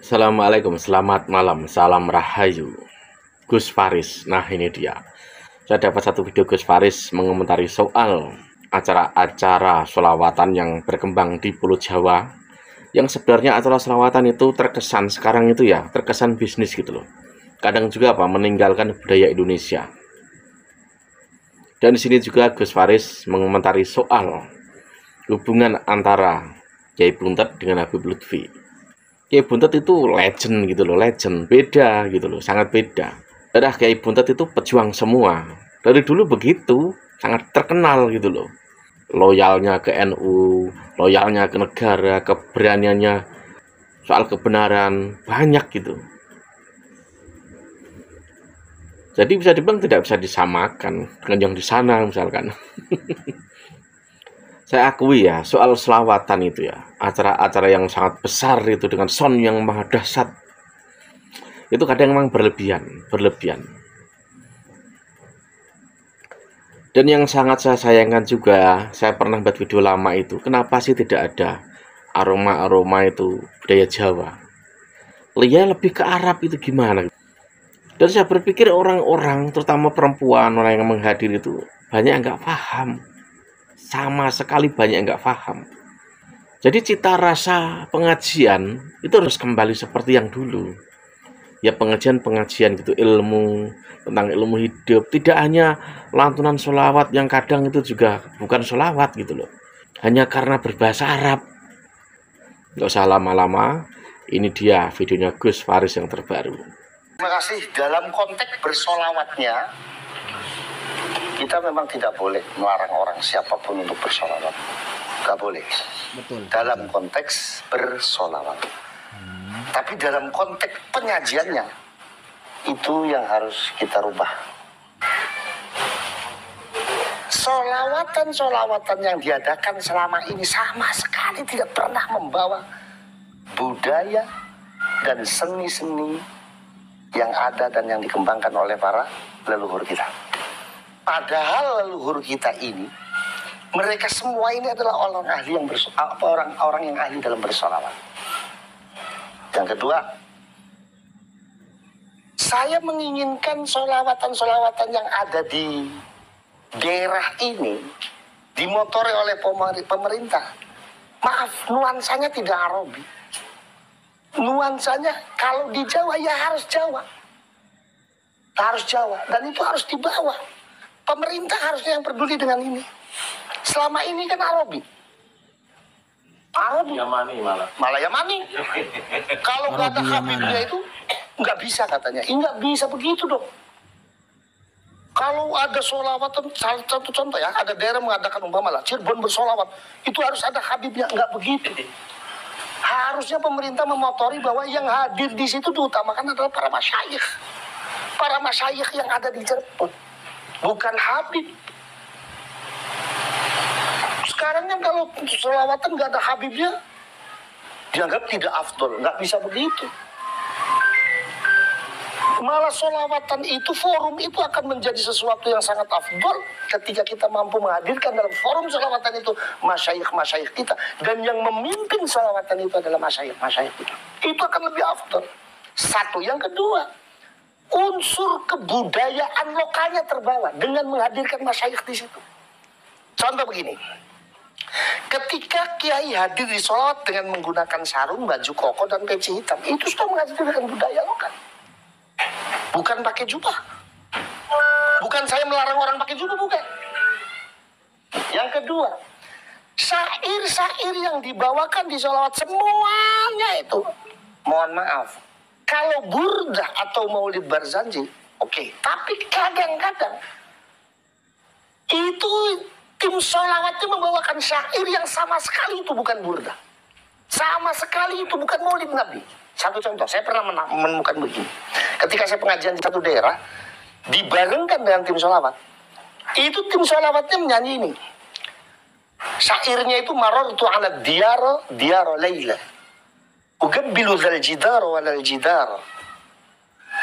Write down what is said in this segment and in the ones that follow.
Assalamualaikum, selamat malam, salam rahayu. Gus Faris, nah ini dia. Saya dapat satu video Gus Faris mengomentari soal acara-acara sholawatan yang berkembang di Pulau Jawa. Yang sebenarnya acara sholawatan itu terkesan sekarang itu ya, terkesan bisnis gitu loh. Kadang juga meninggalkan budaya Indonesia. Dan di sini juga Gus Faris mengomentari soal hubungan antara Kiai Buntet dengan Habib Lutfi. Kiai Buntet itu legend gitu loh, legend, beda gitu loh, sangat beda. Dadah Kiai Buntet itu pejuang semua. Dari dulu begitu, sangat terkenal gitu loh. Loyalnya ke NU, loyalnya ke negara, keberaniannya soal kebenaran, banyak gitu. Jadi bisa dibilang tidak bisa disamakan dengan yang di sana misalkan. Saya akui ya, soal selawatan itu ya, acara-acara yang sangat besar itu dengan sound yang maha dahsyat, itu kadang memang berlebihan. Dan yang sangat saya sayangkan juga, saya pernah buat video lama itu, kenapa sih tidak ada aroma-aroma itu budaya Jawa? Lihat lebih ke Arab itu gimana? Dan saya berpikir orang-orang, terutama perempuan, orang yang menghadiri itu, banyak yang nggak paham. Sama sekali banyak yang nggak paham. Jadi cita rasa pengajian itu harus kembali seperti yang dulu. Ya pengajian gitu, ilmu tentang ilmu hidup. Tidak hanya lantunan sholawat yang kadang itu juga bukan sholawat gitu loh. Hanya karena berbahasa Arab. Nggak usah lama-lama. Ini dia videonya Gus Faris yang terbaru. Terima kasih. Dalam konteks bersolawatnya, kita memang tidak boleh melarang orang siapapun untuk bersolawat. Nggak boleh. Betul. Dalam konteks bersolawat. Tapi dalam konteks penyajiannya, itu yang harus kita rubah. Solawatan yang diadakan selama ini sama sekali tidak pernah membawa budaya dan seni-seni yang ada dan yang dikembangkan oleh para leluhur kita. Padahal leluhur kita ini, mereka semua ini adalah orang ahli yang orang yang ahli dalam bersolawat. Yang kedua, saya menginginkan solawatan yang ada di daerah ini dimotori oleh pemerintah. Maaf, nuansanya tidak Arabi. Nuansanya kalau di Jawa ya harus Jawa. Harus Jawa. Dan itu harus dibawa. Pemerintah harusnya yang peduli dengan ini. Selama ini kan Arabi. Yamani Malah Yamani. Kalau nggak ada Habibnya itu nggak bisa katanya. Nggak bisa begitu dong. Kalau ada sholawatan, satu contoh ya, ada daerah mengadakan umpamalah Cirebon bersolawat, itu harus ada Habibnya. Nggak begitu. Harusnya pemerintah memotori bahwa yang hadir di situ diutamakan adalah para masyayikh. Para masyayikh yang ada di Cirebon. Bukan Habib. Sekarang kan kalau sholawatan nggak ada Habibnya, dianggap tidak afdol. Nggak bisa begitu. Malah sholawatan itu, forum itu akan menjadi sesuatu yang sangat afdol ketika kita mampu menghadirkan dalam forum sholawatan itu masyayikh kita. Dan yang memimpin sholawatan itu adalah masyayikh kita. Itu akan lebih afdol. Satu. Yang kedua, unsur kebudayaan lokalnya terbawa dengan menghadirkan masyayikh di situ. Contoh begini. Ketika kiai hadir di sholawat dengan menggunakan sarung, baju koko, dan peci hitam, itu sudah menghadirkan budaya lokal. Bukan pakai jubah. Bukan saya melarang orang pakai jubah, bukan. Yang kedua, syair-syair yang dibawakan di sholawat semuanya itu, mohon maaf, kalau burdah atau maulid Barzanji, oke. Tapi kadang-kadang itu tim sholawatnya membawakan syair yang sama sekali itu bukan burdah. Sama sekali itu bukan maulid Nabi. Satu contoh, saya pernah menemukan begini. Ketika saya pengajian di satu daerah, dibarengkan dengan tim sholawat. Itu tim sholawatnya menyanyi ini. Syairnya itu marartu ala diyara layla. Ugabbilu dhal jidar walal jidar.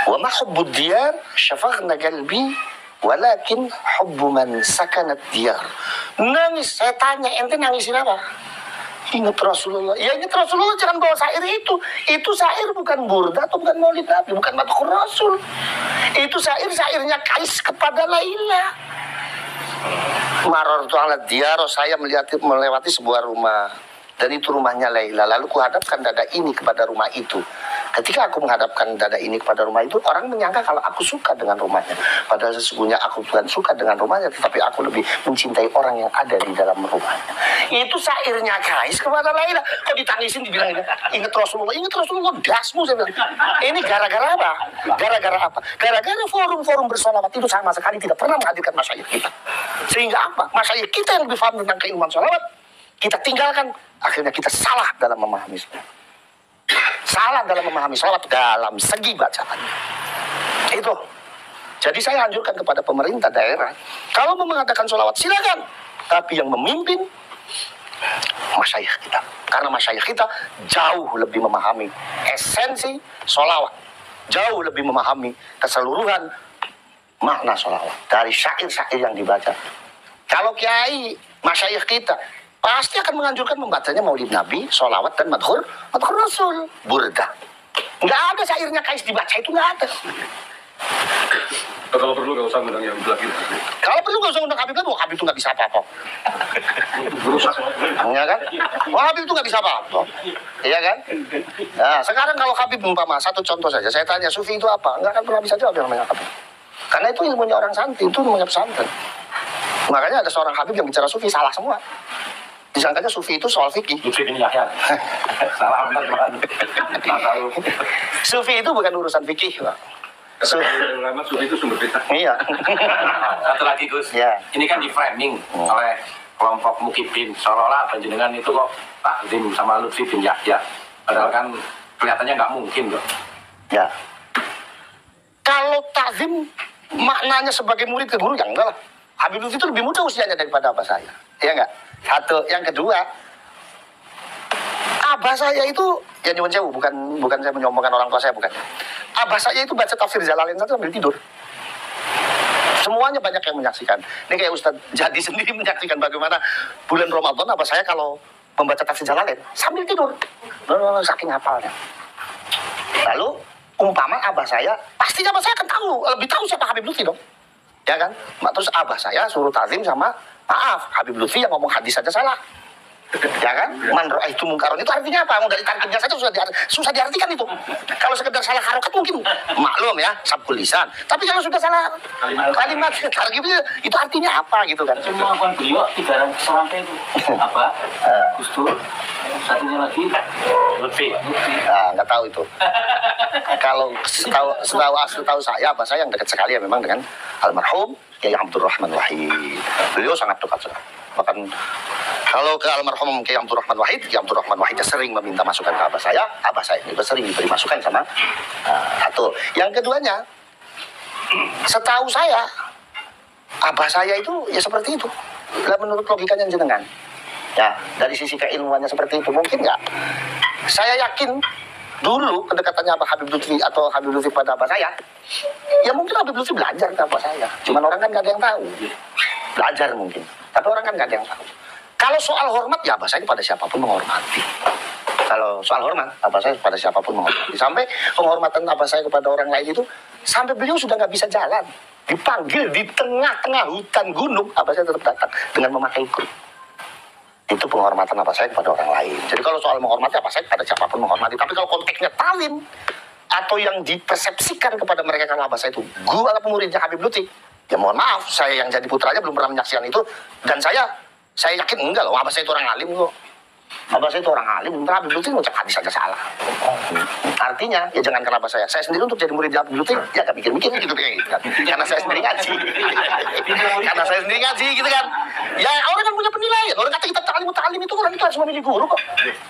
Wa ma hubbu diyar syafagna qalbi. Walakin hubbu man sakanat diyar. Nangis, saya tanya, ente nangisin apa? Ingat Rasulullah. Ya ingat Rasulullah, jangan bawa syair itu. Itu syair bukan burda atau bukan maulid Nabi, bukan madhur Rasul. Itu syairnya Kais kepada Laila. Marartu ala diyar, saya melewati sebuah rumah. Dan itu rumahnya Laila. Lalu kuhadapkan dada ini kepada rumah itu. Ketika aku menghadapkan dada ini kepada rumah itu, orang menyangka kalau aku suka dengan rumahnya. Padahal sesungguhnya aku bukan suka dengan rumahnya, tetapi aku lebih mencintai orang yang ada di dalam rumahnya. Itu syairnya Kais kepada Laila. Kok ditangisin dibilang ingat Rasulullah, dasmu, saya bilang. Ini gara-gara apa? Gara-gara apa? Gara-gara forum-forum bersolawat itu sama sekali tidak pernah menghadirkan masyayikh kita. Sehingga apa? Masyayikh kita yang lebih paham tentang keilmuan solawat, kita tinggalkan, akhirnya kita salah dalam memahami solawat. Salah dalam memahami solawat dalam segi bacaan. Itu. Jadi saya anjurkan kepada pemerintah daerah, kalau mau mengadakan solawat silakan, tapi yang memimpin masyayikh kita. Karena masyayikh kita jauh lebih memahami esensi solawat, jauh lebih memahami keseluruhan makna solawat dari syair-syair yang dibaca. Kalau kiai masyayikh kita pasti akan menganjurkan membacanya maulid Nabi, solawat dan madhur Rasul, burda. Nggak ada syairnya Kais dibaca, itu nggak ada. Kalau perlu nggak usah undang yang belah gitu. Kalau perlu nggak usah undang Habib kan, Habib itu nggak bisa apa-apa. Iya kan? Habib itu nggak bisa apa-apa. Iya kan? Nah, sekarang kalau Habib umpama, satu contoh saja, saya tanya Sufi itu apa? Nggak akan pernah bisa jawab yang namanya Habib. Karena itu ilmunya orang santri, itu ilmunya pesantren. Makanya ada seorang Habib yang bicara Sufi, salah semua. Disangkanya Sufi itu soal fikih. Sufi bin Yahya. Salah benar Tuhan. Sufi itu bukan urusan fikih, Pak. Sufi itu sumber fitnah. Iya. Satu lagi Gus, Ya. ini kan di framing oleh kelompok Mukibin, seolah-olah panjenengan itu kok takdim sama Lutfi bin Yahya, padahal kan kelihatannya nggak mungkin loh. Ya. Kalau takzim maknanya sebagai murid ke guru, ya enggak lah. Habib Lutfi itu lebih muda usianya daripada abah saya. Iya enggak? Satu. Yang kedua, abah saya itu, ya nyuwun sewu, bukan saya menyombongkan orang tua saya, bukan. Abah saya itu baca tafsir Jalalain saja sambil tidur. Semuanya banyak yang menyaksikan. Ini kayak Ustadz Jadi sendiri menyaksikan bagaimana bulan Ramadan abah saya kalau membaca tafsir Jalalain sambil tidur. Saking hafalnya. Lalu umpama abah saya, pasti abah saya akan tahu, lebih tahu siapa Habib Lutfi dong. Ya kan? Terus abah saya suruh tazim sama, maaf, Habib Lutfi yang ngomong hadis saja salah. Ya kan? Man itu mungkaron itu artinya apa? Mau dari tarkibnya saja susah diartikan itu. Kalau sekedar salah harokat mungkin maklum ya, sabkul lisan. Tapi kalau sudah salah kalimat tarkibnya itu artinya apa gitu kan? Semua kan beliau 3 serangkai itu. Apa? Gus Dur. Satunya lagi Lutfi. Nah, nggak tahu itu. Kalau setahu saya, apa saya yang dekat sekali ya memang dengan almarhum Kiai Abdurrahman Wahid. Beliau sangat dekat sekali. Bahkan kalau ke almarhum Kiai Abdurrahman Wahid, Kiai Abdurrahman Wahid sering meminta masukan ke abah saya juga sering diberi masukan sama satu. Yang keduanya, setahu saya, abah saya itu ya seperti itu. Lah menurut logikanya jenengan. Ya, dari sisi keilmuannya seperti itu mungkin nggak? Saya yakin dulu kedekatannya Abah Habib Lutfi atau Habib Lutfi pada abah saya, ya mungkin Habib Lutfi belajar ke abah saya. Cuman orang kan nggak ada yang tahu. Belajar mungkin, tapi orang kan nggak ada yang tahu. Kalau soal hormat, ya abah saya pada siapapun menghormati. Kalau soal hormat, abah saya pada siapapun menghormati. Sampai penghormatan abah saya kepada orang lain itu, sampai beliau sudah nggak bisa jalan, dipanggil di tengah-tengah hutan gunung, abah saya tetap datang dengan memakai kru. Itu penghormatan abah saya kepada orang lain. Jadi kalau soal menghormati, abah saya pada siapapun menghormati. Tapi kalau konteksnya talim atau yang dipersepsikan kepada mereka kalau abah saya itu guru atau muridnya Habib Lutfi, ya mohon maaf, saya yang jadi putranya belum pernah menyaksikan itu. Dan saya yakin enggak loh, abah saya itu orang alim kok. Abah saya itu orang alim, Habib Lutfi ngucap hadis saja salah. Artinya, ya jangan kenapa saya sendiri untuk jadi murid Habib Lutfi, ya gak mikir-mikir gitu kan. Karena saya sendiri ngaji. Karena saya sendiri ngaji gitu kan. Ya orang kan punya penilaian. Orang kata kitab ta'lim itu orang itu harus memilih guru kok.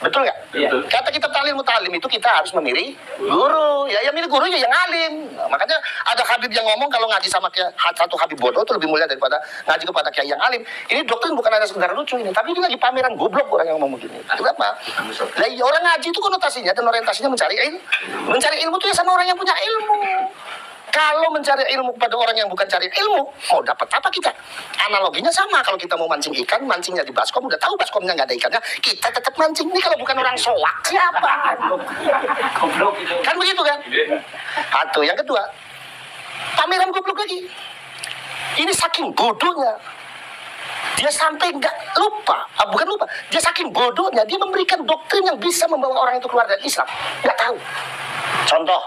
Betul nggak? Iya. Kata kitab ta'lim itu kita harus memilih guru. Ya yang milih guru ya yang alim. Nah, makanya ada Habib yang ngomong kalau ngaji sama satu Habib bodoh itu lebih mulia daripada ngaji kepada kiai yang alim. Ini doktrin bukan hanya sekedar lucu ini, tapi ini lagi pameran goblok orang yang ngomong begini. Kenapa? Nah, orang ngaji itu konotasinya dan orientasinya mencari ilmu. Mencari ilmu itu ya sama orang yang punya ilmu. Kalau mencari ilmu kepada orang yang bukan cari ilmu, mau dapat apa kita? Analoginya sama, kalau kita mau mancing ikan, mancingnya di baskom, udah tahu baskomnya nggak ada ikannya, kita tetap mancing. Ini kalau bukan orang soak, siapa? Goblok itu. Kan begitu kan? Satu, yang kedua, pameran goblok lagi. Ini saking bodohnya, dia sampai nggak lupa, bukan lupa, dia saking bodohnya, dia memberikan doktrin yang bisa membawa orang itu keluar dari Islam. Nggak tahu. Contoh,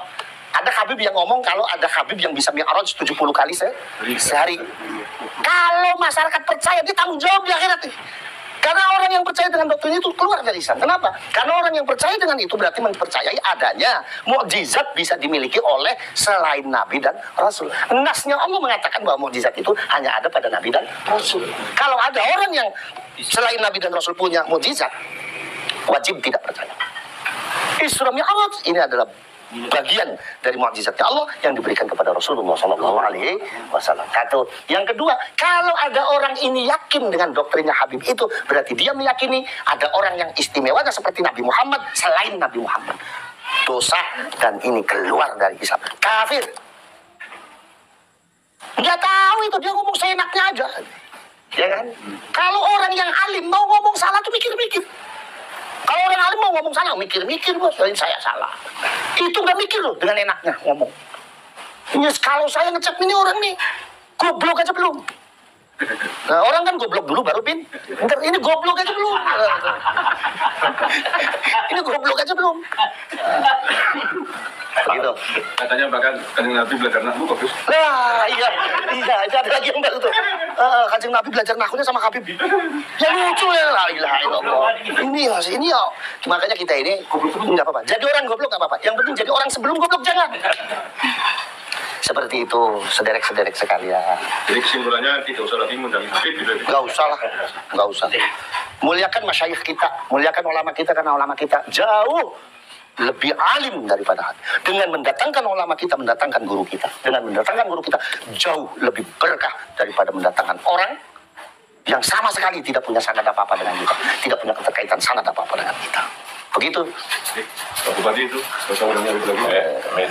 ada Habib yang ngomong kalau ada Habib yang bisa mi'raj 70 kali sehari. Kalau masyarakat percaya, dia tanggung jawab di akhirat nih. Karena orang yang percaya dengan doktrin itu keluar dari Islam. Kenapa? Karena orang yang percaya dengan itu berarti mempercayai adanya mukjizat bisa dimiliki oleh selain Nabi dan Rasul. Nasnya Allah mengatakan bahwa mukjizat itu hanya ada pada Nabi dan Rasul. Kalau ada orang yang selain Nabi dan Rasul punya mukjizat, wajib tidak percaya. Isra Mi'raj ini adalah bagian dari mukjizatnya Allah yang diberikan kepada Rasulullah SAW. Satu. Yang kedua, kalau ada orang ini yakin dengan doktrinnya Habib itu, berarti dia meyakini ada orang yang istimewanya seperti Nabi Muhammad selain Nabi Muhammad. Dosa dan ini keluar dari Islam. Kafir. Nggak tahu itu, dia ngomong seenaknya aja. Ya kan? Kalau orang yang alim mau ngomong salah tuh mikir-mikir. Kalau orang alim mau ngomong salah, mikir-mikir, bos, saya salah. Itu nggak mikir loh, dengan enaknya ngomong. Ini kalau saya ngecek ini orang nih, goblok aja belum. Nah, orang kan goblok dulu baru pintar. Ini goblok aja belum. Ini goblok aja belum. Gitu. Katanya bahkan Kanjeng Nabi belajar nahwu kok, Gus. Nah, iya, itu ada lagi yang baru tuh. Kanjeng Nabi belajar nahwunya sama Habib. Ya lucu ya, la ilaha illallah. Ini ya. Makanya kita ini nggak apa-apa. Jadi orang goblok nggak apa-apa. Yang penting jadi orang sebelum goblok jangan. Seperti itu, sederek-sederek sekalian. Jadi kesimpulannya tidak usah lagi mengundang Habib gitu. Nggak usah lah, nggak usah. Muliakan masyayikh kita, muliakan ulama kita karena ulama kita jauh lebih alim daripada Habib. Dengan mendatangkan ulama kita, mendatangkan guru kita. Dengan mendatangkan guru kita jauh lebih berkah daripada mendatangkan orang yang sama sekali tidak punya sanad apa-apa dengan kita, tidak punya keterkaitan sanad apa-apa dengan kita. Begitu. Pak Bupati itu, bersama dengan Habib lagi.